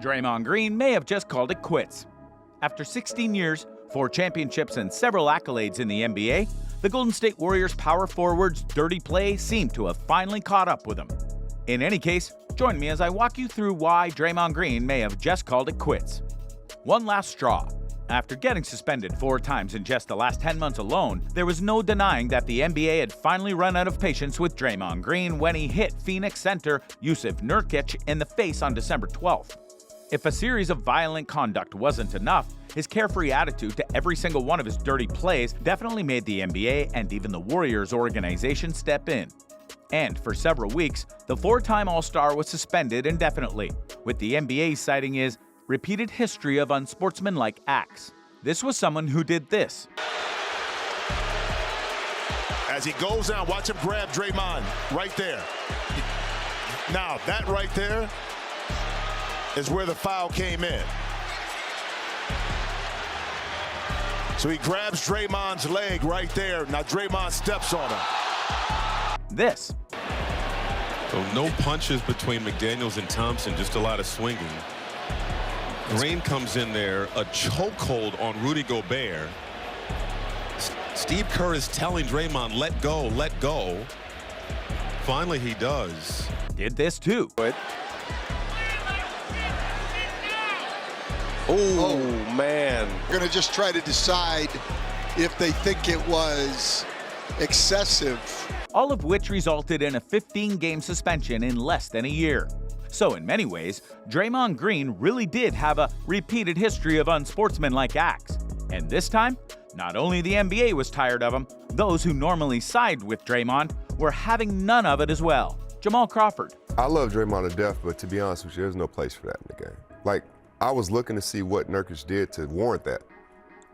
Draymond Green may have just called it quits. After 16 years, 4 championships, and several accolades in the NBA, the Golden State Warriors power forward's dirty play seemed to have finally caught up with him. In any case, join me as I walk you through why Draymond Green may have just called it quits. One last straw. After getting suspended 4 times in just the last 10 months alone, there was no denying that the NBA had finally run out of patience with Draymond Green when he hit Phoenix center Jusuf Nurkic in the face on December 12th. If a series of violent conduct wasn't enough, his carefree attitude to every single one of his dirty plays definitely made the NBA and even the Warriors organization step in. And for several weeks, the 4-time All-Star was suspended indefinitely, with the NBA citing his repeated history of unsportsmanlike acts. This was someone who did this. As he goes down, watch him grab Draymond right there. Now, that right there is where the foul came in. So he grabs Draymond's leg right there. Now Draymond steps on him. This. So no punches between McDaniels and Thompson, just a lot of swinging. Green comes in there, a chokehold on Rudy Gobert. Steve Kerr is telling Draymond, let go, let go. Finally, he does. Did this too. Oh, man. Going to just try to decide if they think it was excessive. All of which resulted in a 15-game suspension in less than a year. So in many ways, Draymond Green really did have a repeated history of unsportsmanlike acts. And this time, not only the NBA was tired of him, those who normally side with Draymond were having none of it as well. Jamal Crawford. I love Draymond to death, but to be honest with you, there's no place for that in the game. Like, I was looking to see what Nurkic did to warrant that,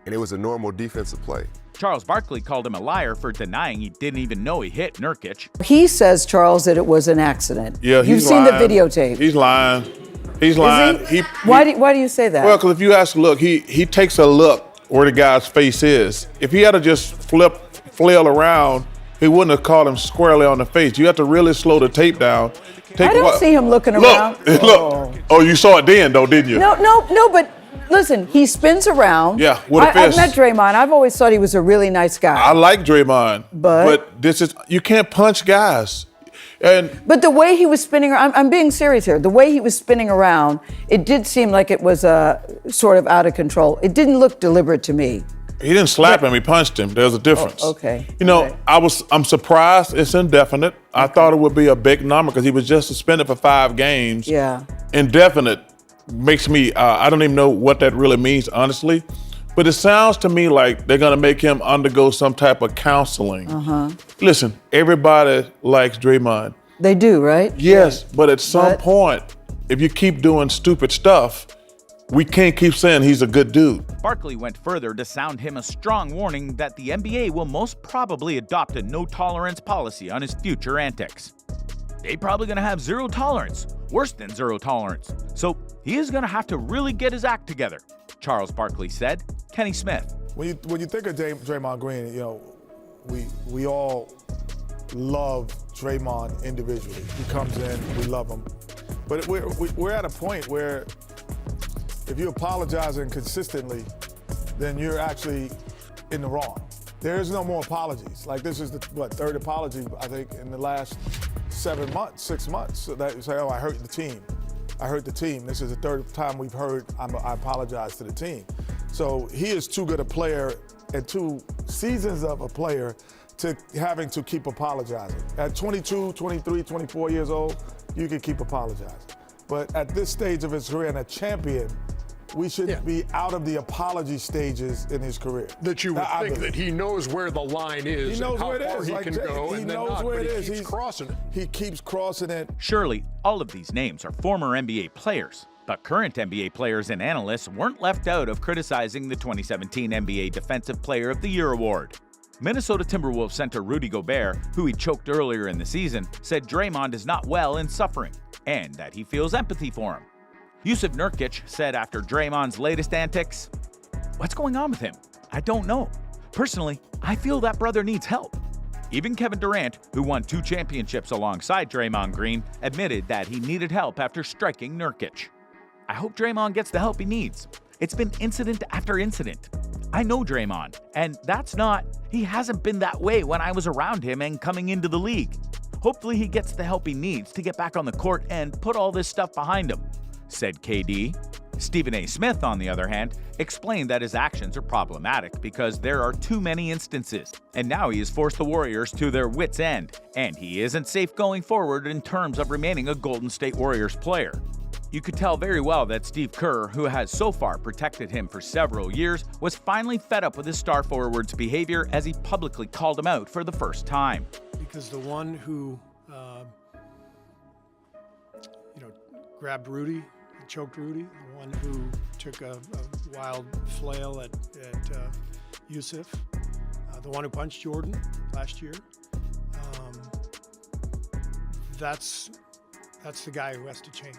and it was a normal defensive play. Charles Barkley called him a liar for denying he didn't even know he hit Nurkic. He says, Charles, that it was an accident. Yeah, You've seen the videotape. He's lying. He's lying. Why do you say that? Well, because if you ask, look, he takes a look where the guy's face is. If he had to just flail around, he wouldn't have caught him squarely on the face. You have to really slow the tape down. I don't see him looking around. Look. Oh, you saw it then, though, didn't you? No, but listen, he spins around. Yeah, with a fist. I've met Draymond. I've always thought he was a really nice guy. I like Draymond, but this is, you can't punch guys. But the way he was spinning around, I'm being serious here. The way he was spinning around, it did seem like it was sort of out of control. It didn't look deliberate to me. He didn't slap him, he punched him. There's a difference. Oh, okay. You know, okay. I'm surprised it's indefinite. I thought it would be a big number because he was just suspended for 5 games. Yeah. Indefinite makes me, I don't even know what that really means, honestly. But it sounds to me like they're gonna make him undergo some type of counseling. Listen, everybody likes Draymond. They do, right? Yes, but at some point, if you keep doing stupid stuff, we can't keep saying he's a good dude. Barkley went further to sound him a strong warning that the NBA will most probably adopt a no-tolerance policy on his future antics. They're probably going to have zero tolerance, worse than zero tolerance. So he is going to have to really get his act together, Charles Barkley said. Kenny Smith. When you think of Draymond Green, you know, we all love Draymond individually. He comes in, we love him. But we're at a point where if you're apologizing consistently, then you're actually in the wrong. There is no more apologies. Like, this is the, third apology, I think, in the last 7 months, 6 months. So that you say, oh, I hurt the team. I hurt the team. This is the third time we've heard I apologize to the team. So he is too good a player and 2 seasons of a player to having to keep apologizing. At 22, 23, 24 years old, you can keep apologizing. But at this stage of his career and a champion, we should be out of the apology stages in his career. That you would think that he knows where the line is, he knows and how where it far is. he Like can go, he and then knows not, where but it he is. keeps crossing it. He keeps crossing it. Surely, all of these names are former NBA players, but current NBA players and analysts weren't left out of criticizing the 2017 NBA Defensive Player of the Year award. Minnesota Timberwolves center Rudy Gobert, who he choked earlier in the season, said Draymond is not well and suffering, and that he feels empathy for him. Jusuf Nurkic said after Draymond's latest antics, "What's going on with him? I don't know. Personally, I feel that brother needs help." Even Kevin Durant, who won 2 championships alongside Draymond Green, admitted that he needed help after striking Nurkic. I hope Draymond gets the help he needs. It's been incident after incident. I know Draymond, and he hasn't been that way when I was around him and coming into the league. Hopefully he gets the help he needs to get back on the court and put all this stuff behind him," said KD. Stephen A. Smith, on the other hand, explained that his actions are problematic because there are too many instances, and now he has forced the Warriors to their wits' end, and he isn't safe going forward in terms of remaining a Golden State Warriors player. You could tell very well that Steve Kerr, who has so far protected him for several years, was finally fed up with his star forward's behavior as he publicly called him out for the first time. Because the one who, grabbed Rudy, choked Rudy, the one who took a wild flail at Jusuf, the one who punched Jordan last year, that's the guy who has to change.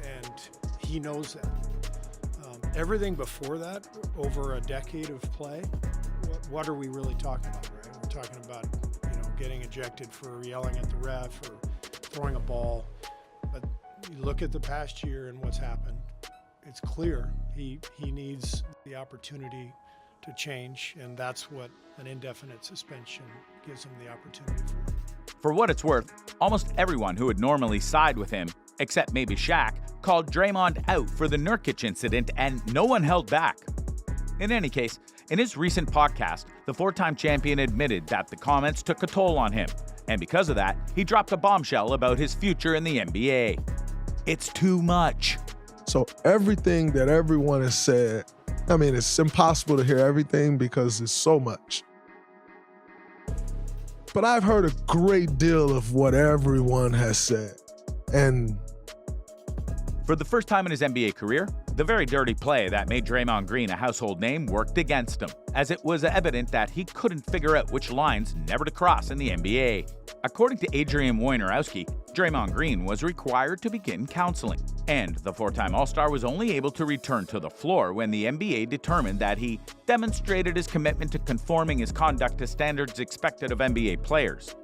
And he knows that. Everything before that, over a decade of play, what are we really talking about, right? We're talking about, getting ejected for yelling at the ref or throwing a ball. But you look at the past year and what's happened, it's clear he needs the opportunity to change, and that's what an indefinite suspension gives him the opportunity for. For what it's worth, almost everyone who would normally side with him, except maybe Shaq, called Draymond out for the Nurkic incident, and no one held back. In any case, in his recent podcast, the four-time champion admitted that the comments took a toll on him, and because of that, he dropped a bombshell about his future in the NBA. It's too much. So everything that everyone has said, it's impossible to hear everything because it's so much. But I've heard a great deal of what everyone has said. And for the first time in his NBA career, the very dirty play that made Draymond Green a household name worked against him, as it was evident that he couldn't figure out which lines never to cross in the NBA. According to Adrian Wojnarowski, Draymond Green was required to begin counseling, and the four-time All-Star was only able to return to the floor when the NBA determined that he demonstrated his commitment to conforming his conduct to standards expected of NBA players.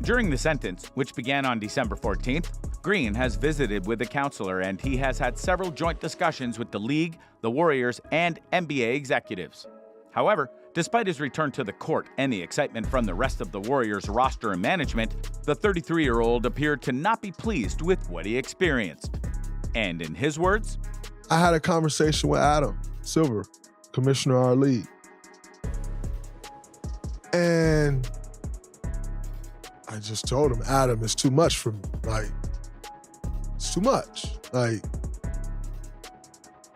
During the sentence, which began on December 14th, Green has visited with a counselor, and he has had several joint discussions with the league, the Warriors, and NBA executives. However, despite his return to the court and the excitement from the rest of the Warriors roster and management, the 33-year-old appeared to not be pleased with what he experienced. And in his words, I had a conversation with Adam Silver, commissioner of our league. And I just told him, Adam, it's too much for me. It's too much.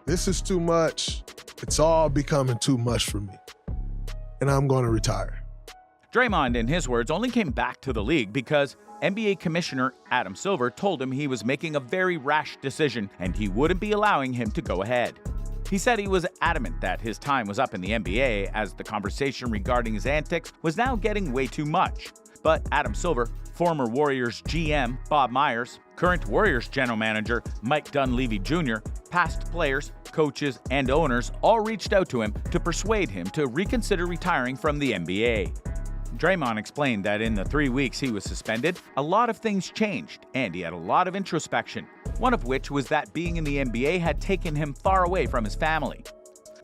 This is too much. It's all becoming too much for me. And I'm going to retire. Draymond, in his words, only came back to the league because NBA Commissioner Adam Silver told him he was making a very rash decision and he wouldn't be allowing him to go ahead. He said he was adamant that his time was up in the NBA as the conversation regarding his antics was now getting way too much. But Adam Silver, former Warriors GM Bob Myers, current Warriors general manager Mike Dunleavy Jr., past players, coaches, and owners all reached out to him to persuade him to reconsider retiring from the NBA. Draymond explained that in the 3 weeks he was suspended, a lot of things changed, and he had a lot of introspection, one of which was that being in the NBA had taken him far away from his family.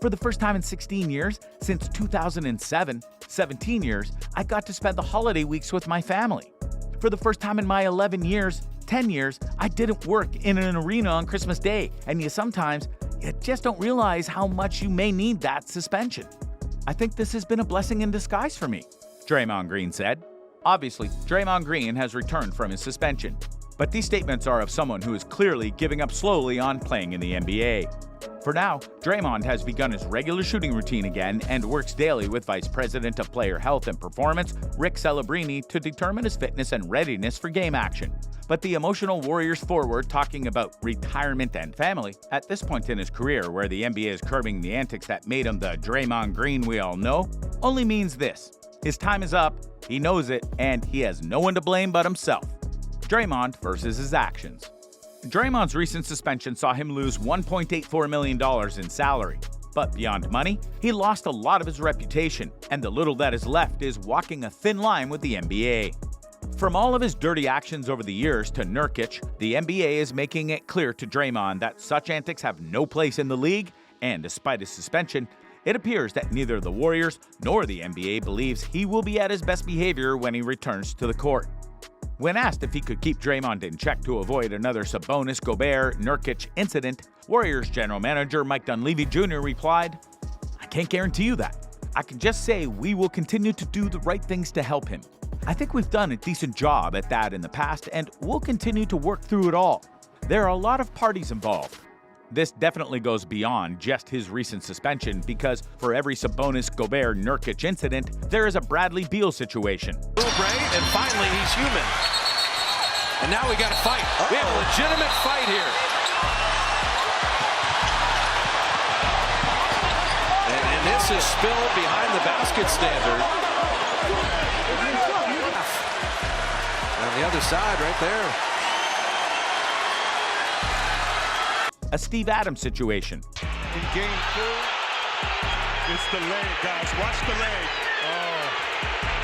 For the first time in 16 years, since 2007, 17 years, I got to spend the holiday weeks with my family. For the first time in my 10 years, I didn't work in an arena on Christmas Day, and you just don't realize how much you may need that suspension. I think this has been a blessing in disguise for me, Draymond Green said. Obviously, Draymond Green has returned from his suspension, but these statements are of someone who is clearly giving up slowly on playing in the NBA. For now, Draymond has begun his regular shooting routine again and works daily with Vice President of Player Health and Performance, Rick Celebrini, to determine his fitness and readiness for game action. But the emotional Warriors forward talking about retirement and family at this point in his career, where the NBA is curbing the antics that made him the Draymond Green we all know, only means this: his time is up, he knows it, and he has no one to blame but himself. Draymond versus his actions. Draymond's recent suspension saw him lose $1.84 million in salary. But beyond money, he lost a lot of his reputation, and the little that is left is walking a thin line with the NBA. From all of his dirty actions over the years to Nurkic, the NBA is making it clear to Draymond that such antics have no place in the league, and despite his suspension, it appears that neither the Warriors nor the NBA believes he will be at his best behavior when he returns to the court. When asked if he could keep Draymond in check to avoid another Sabonis, Gobert, Nurkic incident, Warriors general manager Mike Dunleavy Jr. replied, "I can't guarantee you that. I can just say we will continue to do the right things to help him. I think we've done a decent job at that in the past, and we'll continue to work through it all. There are a lot of parties involved." This definitely goes beyond just his recent suspension, because for every Sabonis, Gobert, Nurkic incident, there is a Bradley Beal situation. Great, and finally he's human. And now we got a fight. We have a legitimate fight here. And this is spilled behind the basket standard. On the other side right there. A Steve Adams situation. In game 2, it's the leg, guys. Watch the leg.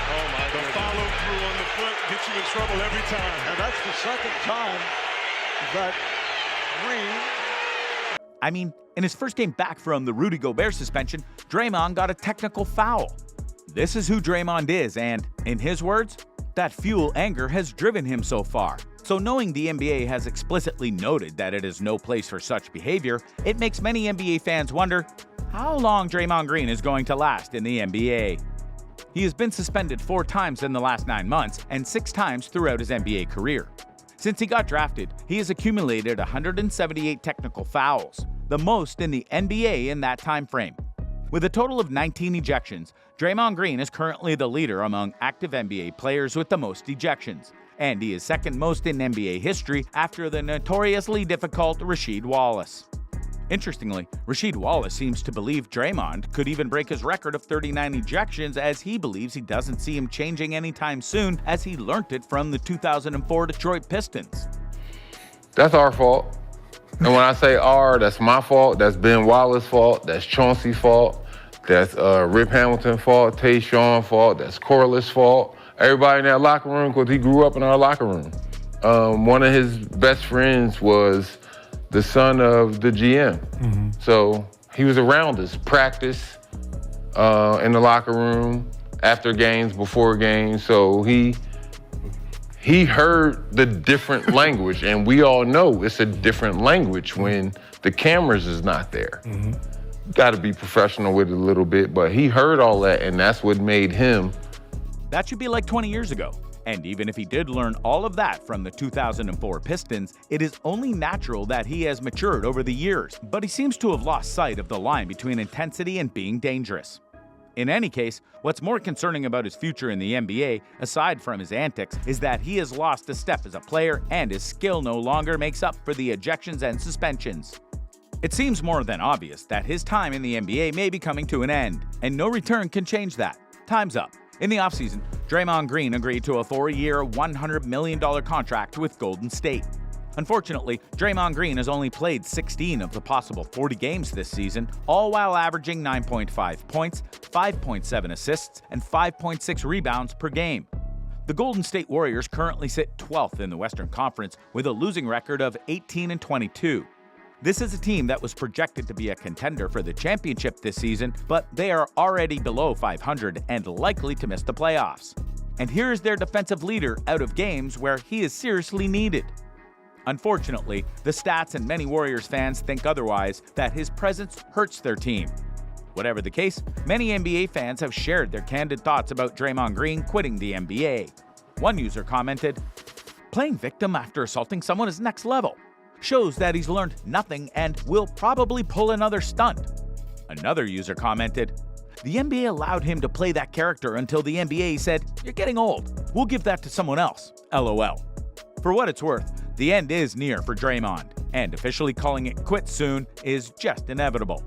Oh my God. The follow through on the foot gets you in trouble every time. And that's the second time that Green. I mean, in his first game back from the Rudy Gobert suspension, Draymond got a technical foul. This is who Draymond is, and in his words, that fuel anger has driven him so far. So knowing the NBA has explicitly noted that it is no place for such behavior, it makes many NBA fans wonder how long Draymond Green is going to last in the NBA. He has been suspended 4 times in the last 9 months and 6 times throughout his NBA career. Since he got drafted, he has accumulated 178 technical fouls, the most in the NBA in that time frame. With a total of 19 ejections, Draymond Green is currently the leader among active NBA players with the most ejections, and he is second most in NBA history after the notoriously difficult Rasheed Wallace. Interestingly, Rasheed Wallace seems to believe Draymond could even break his record of 39 ejections, as he believes he doesn't see him changing anytime soon, as he learnt it from the 2004 Detroit Pistons. That's our fault. And when I say our, that's my fault, that's Ben Wallace's fault, that's Chauncey's fault, that's Rip Hamilton's fault, Tayshawn's fault, that's Corliss's fault. Everybody in that locker room, because he grew up in our locker room. One of his best friends was the son of the GM. Mm-hmm. So he was around us, practice, in the locker room, after games, before games. So he heard the different language, and we all know it's a different language when the cameras is not there. Mm-hmm. Got to be professional with it a little bit, but he heard all that, and that's what made him. That should be like 20 years ago. And even if he did learn all of that from the 2004 Pistons, it is only natural that he has matured over the years, but he seems to have lost sight of the line between intensity and being dangerous. In any case, what's more concerning about his future in the NBA, aside from his antics, is that he has lost a step as a player, and his skill no longer makes up for the ejections and suspensions. It seems more than obvious that his time in the NBA may be coming to an end, and no return can change that. Time's up. In the offseason, Draymond Green agreed to a 4-year, $100 million contract with Golden State. Unfortunately, Draymond Green has only played 16 of the possible 40 games this season, all while averaging 9.5 points, 5.7 assists, and 5.6 rebounds per game. The Golden State Warriors currently sit 12th in the Western Conference with a losing record of 18-22. This is a team that was projected to be a contender for the championship this season, but they are already below 500 and likely to miss the playoffs. And here is their defensive leader out of games where he is seriously needed. Unfortunately, the stats and many Warriors fans think otherwise, that his presence hurts their team. Whatever the case, many NBA fans have shared their candid thoughts about Draymond Green quitting the NBA. One user commented, "Playing victim after assaulting someone is next level. Shows that he's learned nothing and will probably pull another stunt." Another user commented, "The NBA allowed him to play that character until the NBA said, 'You're getting old. We'll give that to someone else. LOL.' For what it's worth, the end is near for Draymond, and officially calling it quits soon is just inevitable.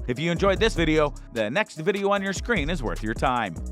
If you enjoyed this video, the next video on your screen is worth your time.